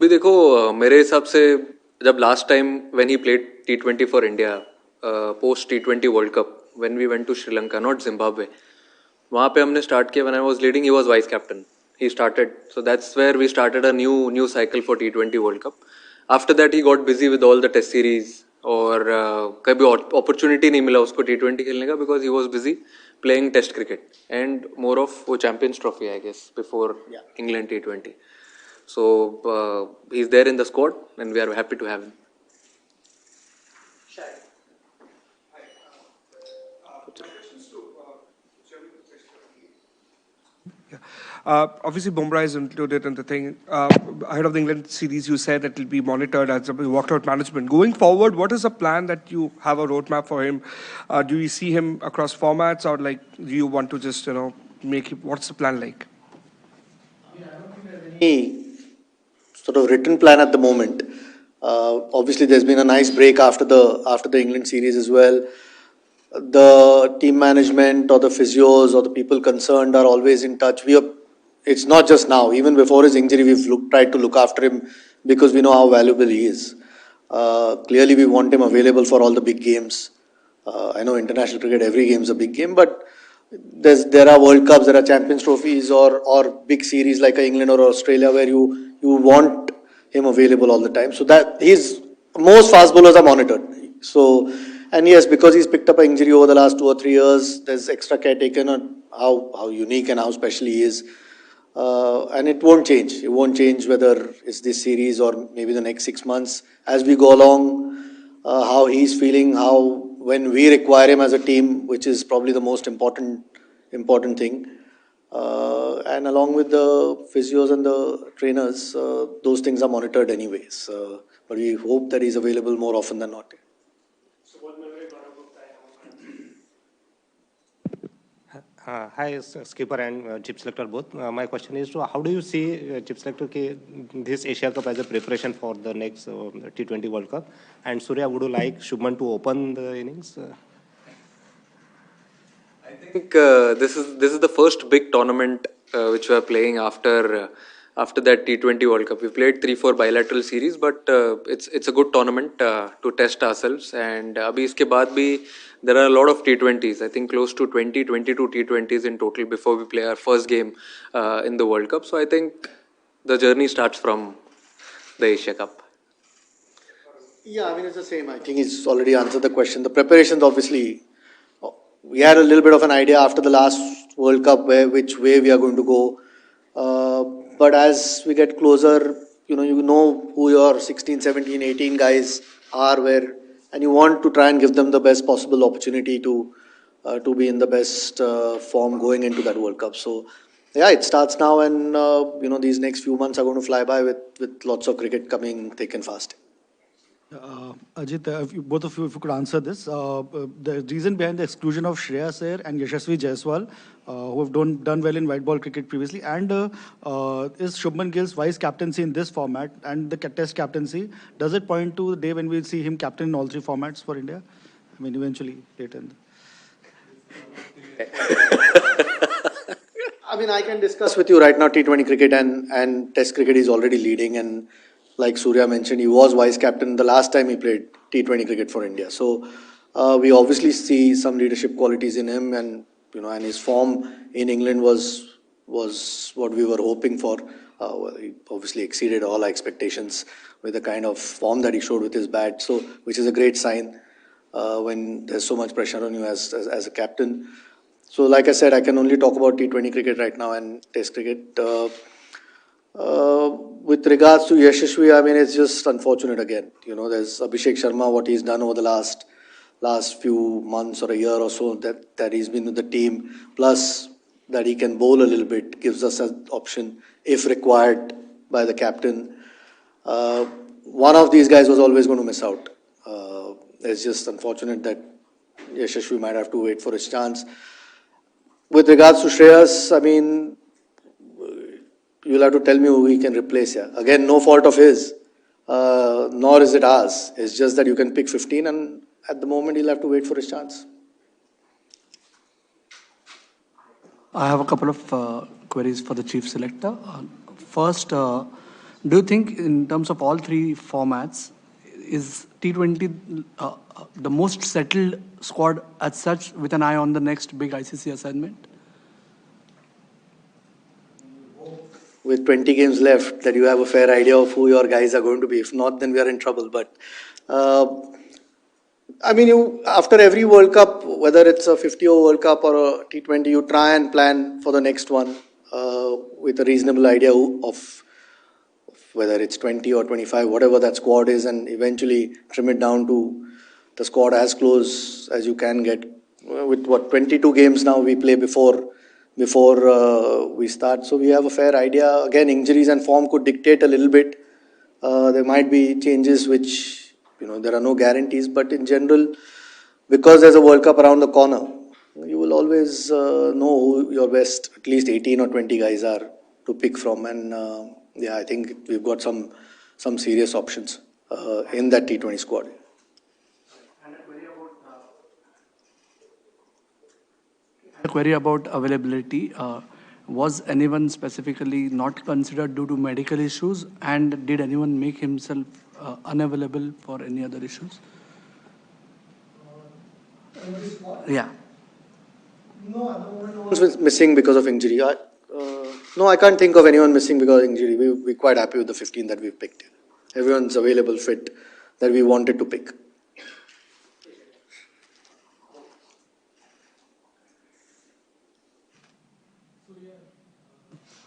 अभी देखो मेरे हिसाब से जब last time when he played T20 for India post T20 world cup when we went to Sri Lanka not Zimbabwe, वहाँ पे हमने स्टार्ट किया. When I was leading he was vice captain. He started, so that's where we started a new cycle for T20 World Cup. After that he got busy with all the test series और कभी opportunity नहीं मिला उसको T20 खेलने का because he was busy playing test cricket and more of वो Champions Trophy I guess before England T20. So he's there in the squad and we are happy to have him. Obviously, Bumrah is included in the thing. Ahead of the England series, you said that it will be monitored as a workload management. Going forward, what is the plan that you have a roadmap for him? Do you see him across formats, or like do you want to just make him? What's the plan like? I don't think there's any sort of written plan at the moment. Obviously, there's been a nice break after the England series as well. The team management or the physios or the people concerned are always in touch. It's not just now. Even before his injury, we've tried to look after him because we know how valuable he is. Clearly, we want him available for all the big games. I know international cricket, every game is a big game, but there are World Cups, there are Champions Trophies or big series like England or Australia where you want him available all the time. So that most fast bowlers are monitored. So, and yes, because he's picked up an injury over the last 2 or 3 years, there's extra care taken on how unique and how special he is. And it won't change. It won't change whether it's this series or maybe the next 6 months. As we go along, how he's feeling, when we require him as a team, which is probably the most important thing. And along with the physios and the trainers, those things are monitored anyways. But we hope that he's available more often than not. Hi, skipper and chief selector both. My question is, how do you see chief selector this Asia Cup as a preparation for the next T20 World Cup? And Surya, would you like Shubman to open the innings? I think this is the first big tournament which we are playing after that T20 World Cup. We played 3-4 bilateral series, but it's a good tournament to test ourselves. And abhi iske baad bhi there are a lot of T20s. I think close to 22 T20s in total before we play our first game in the World Cup. So I think the journey starts from the Asia Cup. Yeah, I mean it's the same. I think he's already answered the question. The preparations, obviously, we had a little bit of an idea after the last World Cup which way we are going to go. But as we get closer, you know who your 16, 17, 18 guys are, and you want to try and give them the best possible opportunity to be in the best form going into that World Cup. So, yeah, it starts now, and these next few months are going to fly by with lots of cricket coming thick and fast. Ajit, both of you, if you could answer this. The reason behind the exclusion of Shreyas Iyer and Yashasvi Jaiswal, who have done well in white ball cricket previously, and is Shubman Gill's vice captaincy in this format and the test captaincy, does it point to the day when we'll see him captain in all 3 formats for India? I mean, eventually, later in I mean, I can discuss with you right now T20 cricket and test cricket is already leading, and like Surya mentioned, he was vice captain the last time he played T20 cricket for India. So we obviously see some leadership qualities in him, and and his form in England was what we were hoping for. He obviously exceeded all our expectations with the kind of form that he showed with his bat. So, which is a great sign when there's so much pressure on you as a captain. So, like I said, I can only talk about T20 cricket right now and Test cricket. With regards to Yashasvi, I mean, it's just unfortunate again. There's Abhishek Sharma, what he's done over the last few months or a year or so that he's been with the team, plus that he can bowl a little bit, gives us an option if required by the captain. One of these guys was always going to miss out. It's just unfortunate that Yashasvi might have to wait for his chance. With regards to Shreyas, I mean, you'll have to tell me who he can replace here. Again, no fault of his, nor is it ours. It's just that you can pick 15, and at the moment he'll have to wait for his chance. I have a couple of queries for the chief selector. First, Do you think, in terms of all three formats, is T20 the most settled squad as such, with an eye on the next big ICC assignment? With 20 games left, that you have a fair idea of who your guys are going to be. If not, then we are in trouble. But I mean, after every World Cup, whether it's a 50-over World Cup or a T20, you try and plan for the next one with a reasonable idea of whether it's 20 or 25, whatever that squad is, and eventually trim it down to the squad as close as you can get. With 22 games now we play before we start, so we have a fair idea. Again, injuries and form could dictate a little bit. There might be changes which, there are no guarantees, but in general, because there's a World Cup around the corner, you will always know who your best, at least 18 or 20 guys are to pick from. And I think we've got some serious options in that T20 squad. A query about availability. Was anyone specifically not considered due to medical issues, and did anyone make himself unavailable for any other issues? Yeah. No one's missing because of injury. No, I can't think of anyone missing because of injury. We're quite happy with the 15 that we've picked. Everyone's available, fit, that we wanted to pick.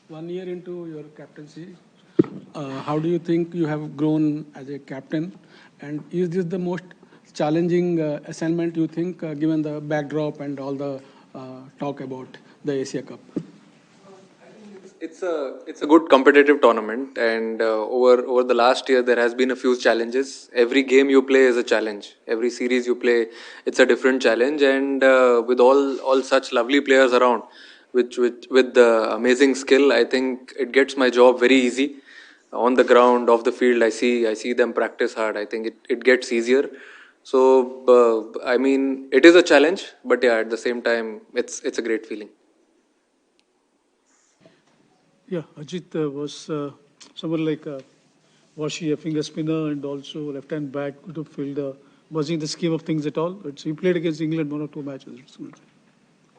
One year into your captaincy, how do you think you have grown as a captain? And is this the most challenging assignment, you think, given the backdrop and all the talk about the Asia Cup? It's a good competitive tournament, and over the last year there has been a few challenges. Every game you play is a challenge. Every series you play, it's a different challenge, and with all such lovely players around, with the amazing skill, I think it gets my job very easy. On the ground, off the field, I see them practice hard. I think it gets easier. So I mean, it is a challenge, but yeah, at the same time, it's a great feeling. Yeah, Ajit was someone like was he a finger spinner and also left-hand back, good fielder? Was he in the scheme of things at all? He played against England 1 or 2 matches.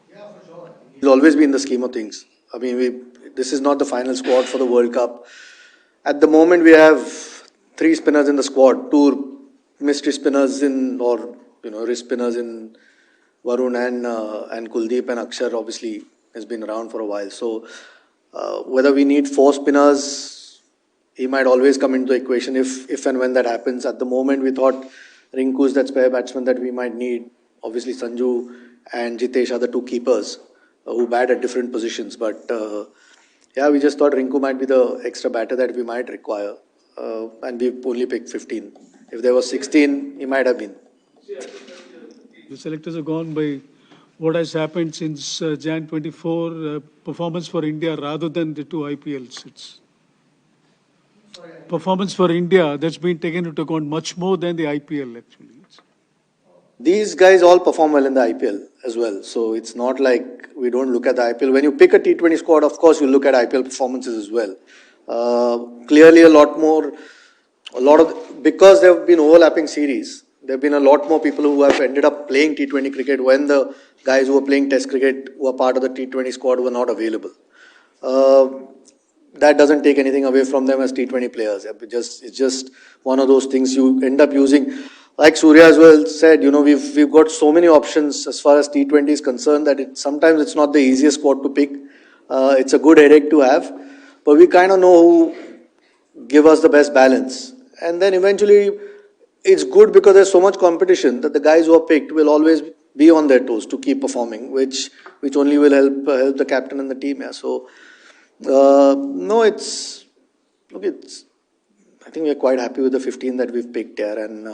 Yeah, for sure. He'll always be in the scheme of things. I mean, this is not the final squad for the World Cup. At the moment, we have 3 spinners in the squad, 2 mystery spinners wrist spinners in Varun and Kuldeep, and Akshar obviously has been around for a while. So whether we need 4 spinners, he might always come into the equation if and when that happens. At the moment, we thought Rinku's that spare batsman that we might need. Obviously, Sanju and Jitesh are the 2 keepers who bat at different positions. But we just thought Rinku might be the extra batter that we might require. And we've only picked 15. If there was 16, he might have been. The selectors are gone by what has happened since Jan 24 performance for India rather than the 2 IPLs. It's performance for India that's been taken into account much more than the IPL actually. These guys all perform well in the IPL as well. So it's not like we don't look at the IPL. When you pick a T20 squad, of course, you look at IPL performances as well. Clearly because there have been overlapping series, there have been a lot more people who have ended up playing T20 cricket when the guys who were playing Test cricket, who are part of the T20 squad, were not available. That doesn't take anything away from them as T20 players. It's just one of those things you end up using. Like Surya as well said, we've got so many options as far as T20 is concerned that sometimes it's not the easiest squad to pick. It's a good headache to have, but we kind of know who give us the best balance. And then eventually, it's good because there's so much competition that the guys who are picked will always be on their toes to keep performing, which only will help the captain and the team. Yeah. So, I think we're quite happy with the 15 that we've picked here, and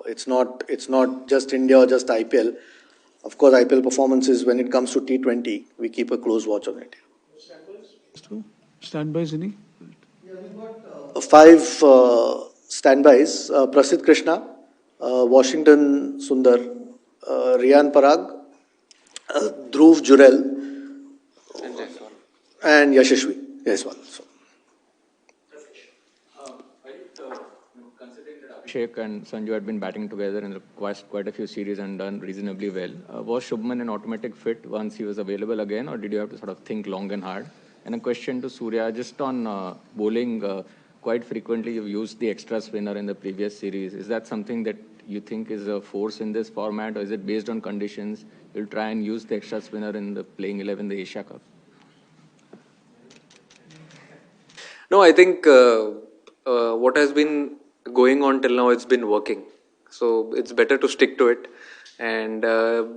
it's not just India or just IPL. Of course, IPL performances, when it comes to T20, we keep a close watch on it. Standbys, any? Yeah, we've got 5 standbys. Prasidh Krishna, Washington Sundar, Riyan Parag, Dhruv Jurel, and Yashasvi Jaiswal. So. Sheikh and Sanju had been batting together in quite a few series and done reasonably well. Was Shubman an automatic fit once he was available again, or did you have to sort of think long and hard? And a question to Surya, just on bowling, quite frequently you've used the extra spinner in the previous series. Is that something that you think is a force in this format, or is it based on conditions? You'll try and use the extra spinner in the playing 11, the Asia Cup? No, I think what has been going on till now, it's been working. So it's better to stick to it. And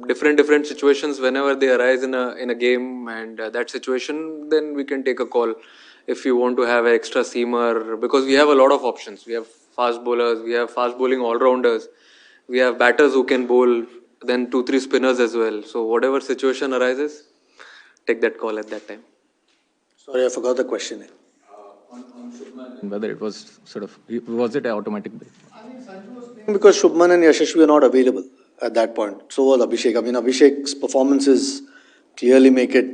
different situations, whenever they arise in a game, and that situation, then we can take a call if you want to have an extra seamer, because we have a lot of options. We have fast bowlers, we have fast bowling all-rounders, we have batters who can bowl, then 2-3 spinners as well. So whatever situation arises, take that call at that time. Sorry, I forgot the question. On Shubman, whether it was was it an automatic break? Because Shubman and Yashasvi are not available at that point. So was Abhishek. I mean, Abhishek's performances clearly make it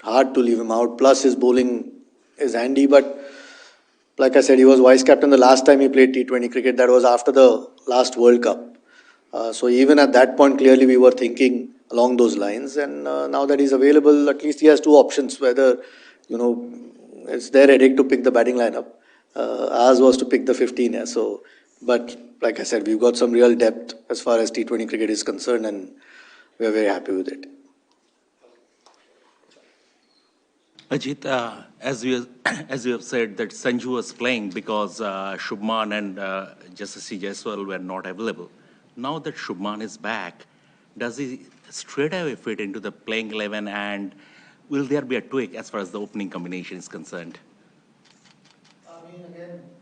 hard to leave him out. Plus, his bowling is handy. But like I said, he was vice captain the last time he played T20 cricket. That was after the last World Cup. So even at that point, clearly we were thinking along those lines. And now that he's available, at least he has two options. Whether, it's their headache to pick the batting lineup. Ours was to pick the 15. Yeah. So, but like I said, we've got some real depth as far as T20 cricket is concerned, and we're very happy with it. Ajit, as you have said that Sanju was playing because Shubman and Jasprit Jaiswal were not available. Now that Shubman is back, does he straight away fit into the playing 11, and will there be a tweak as far as the opening combination is concerned?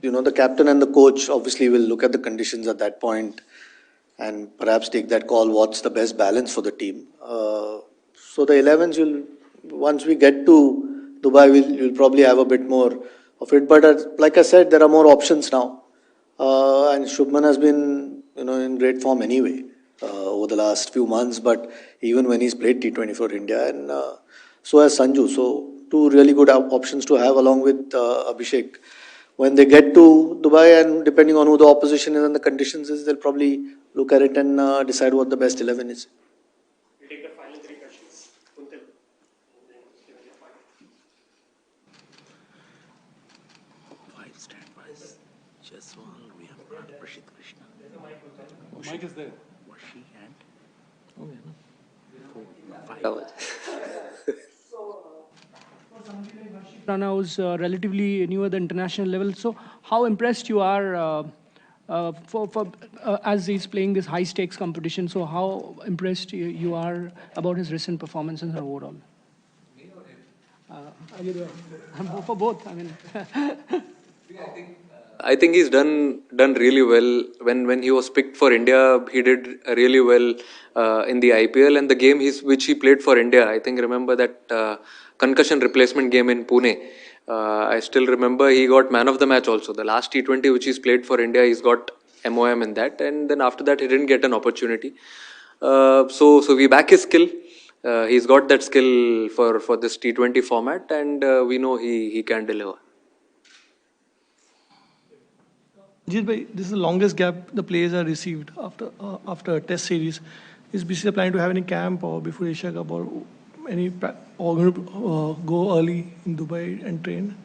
The captain and the coach obviously will look at the conditions at that point and perhaps take that call, what's the best balance for the team. So the 11s once we get to Dubai, we'll probably have a bit more of it. But like I said, there are more options now. And Shubman has been, in great form anyway over the last few months. But even when he's played T20 for India, and so has Sanju. So two really good options to have along with Abhishek. When they get to Dubai, and depending on who the opposition is and the conditions is, they'll probably look at it and decide what the best 11 is. We take the final 3 questions. Kuntal. 5 standbys. Jaiswal, we have got Prashit Krishna. The mic is there. Washi and... Oh, yeah. 5. Rana was relatively new at the international level. So, how impressed you are as he's playing this high stakes competition? So, how impressed you are about his recent performances overall? For both. I mean, I think he's done really well. When he was picked for India, he did really well in the IPL, and the game which he played for India. I think remember that concussion replacement game in Pune. I still remember he got man of the match also. The last T20 which he's played for India, he's got MOM in that, and then after that he didn't get an opportunity. So we back his skill. He's got that skill for this T20 format, and we know he can deliver. Ajit bhai, this is the longest gap the players have received after a test series. Is BCCI planning to have any camp or before Asia Cup or going to go early in Dubai and train?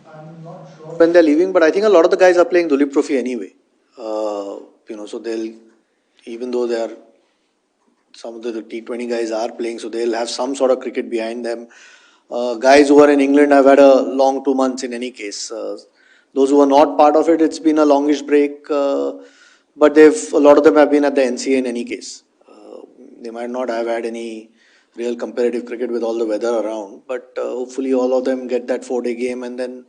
I'm not sure when they're leaving, but I think a lot of the guys are playing Dulip Trophy anyway. So they'll, even though some of the T20 guys are playing, so they'll have some sort of cricket behind them. Guys who are in England have had a long 2 months in any case. Those who are not part of it, it's been a longish break, but a lot of them have been at the NCA in any case. They might not have had any real competitive cricket with all the weather around, but hopefully all of them get that 4-day game, and then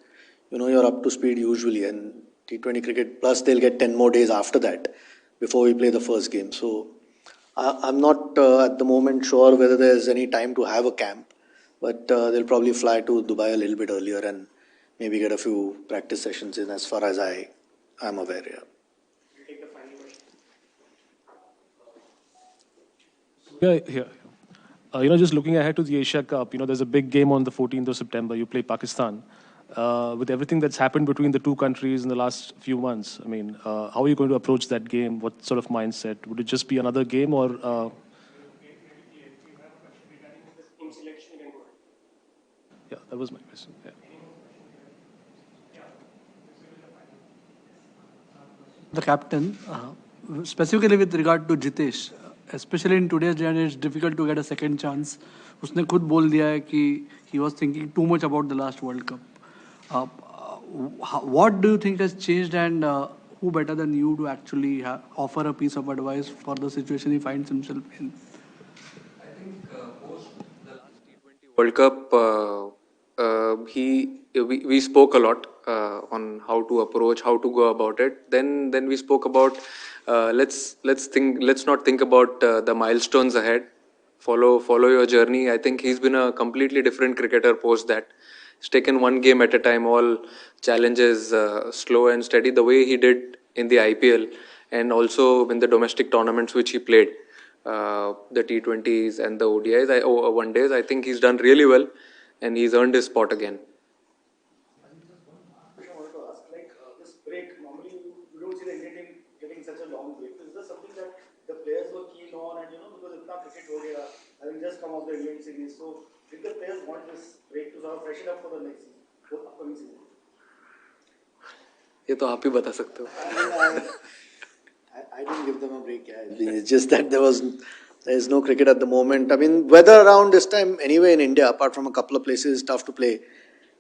you're up to speed usually. And T20 cricket, plus they'll get 10 more days after that before we play the first game. So I'm not at the moment sure whether there's any time to have a camp, but they'll probably fly to Dubai a little bit earlier and maybe get a few practice sessions in, as far as I'm aware. Yeah. We'll take the final question. Yeah. Just looking ahead to the Asia Cup, there's a big game on the 14th of September. You play Pakistan. With everything that's happened between the two countries in the last few months, I mean, how are you going to approach that game? What sort of mindset? Would it just be another game or... Yeah, that was my question. Yeah. The captain, specifically with regard to Jitesh, especially in today's day and age, it's difficult to get a second chance. उसने खुद बोल दिया है कि he was thinking too much about the last World Cup. What do you think has changed, and who better than you to actually offer a piece of advice for the situation he finds himself in? I think post the last T20 World Cup, we spoke a lot on how to approach, how to go about it. Then we spoke about let's not think about the milestones ahead. Follow your journey. I think he's been a completely different cricketer post that. He's taken one game at a time, all challenges slow and steady, the way he did in the IPL and also in the domestic tournaments which he played, the T20s and the ODIs, one days. I think he's done really well and he's earned his spot again. This break, normally you don't see the Indian team getting such a long break. Is this something that the players were keen on, and because it's not cricket ho gaya, having just come off the Indian series, so did the players want this break to sort of freshen up for the next season, for upcoming season? ये तो आप ही बता सकते हो. I didn't give them a break. Yeah. It's just that there is no cricket at the moment. I mean, weather around this time anyway in India, apart from a couple of places, it's tough to play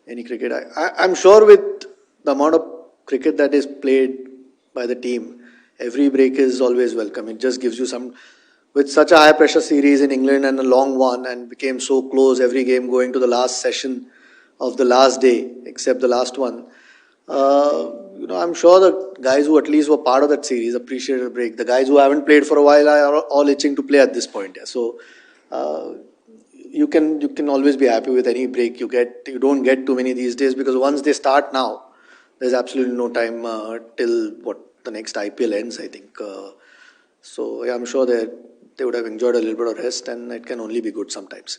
any cricket. I'm sure with the amount of cricket that is played by the team, every break is always welcome. It just gives you some, with such a high pressure series in England and a long one, and became so close, every game going to the last session of the last day, except the last one. I'm sure the guys who at least were part of that series appreciated a break. The guys who haven't played for a while are all itching to play at this point. Yeah. So you can always be happy with any break you get. You don't get too many these days because once they start now, there's absolutely no time till the next IPL ends, I think. So yeah, I'm sure they would have enjoyed a little bit of rest, and it can only be good sometimes.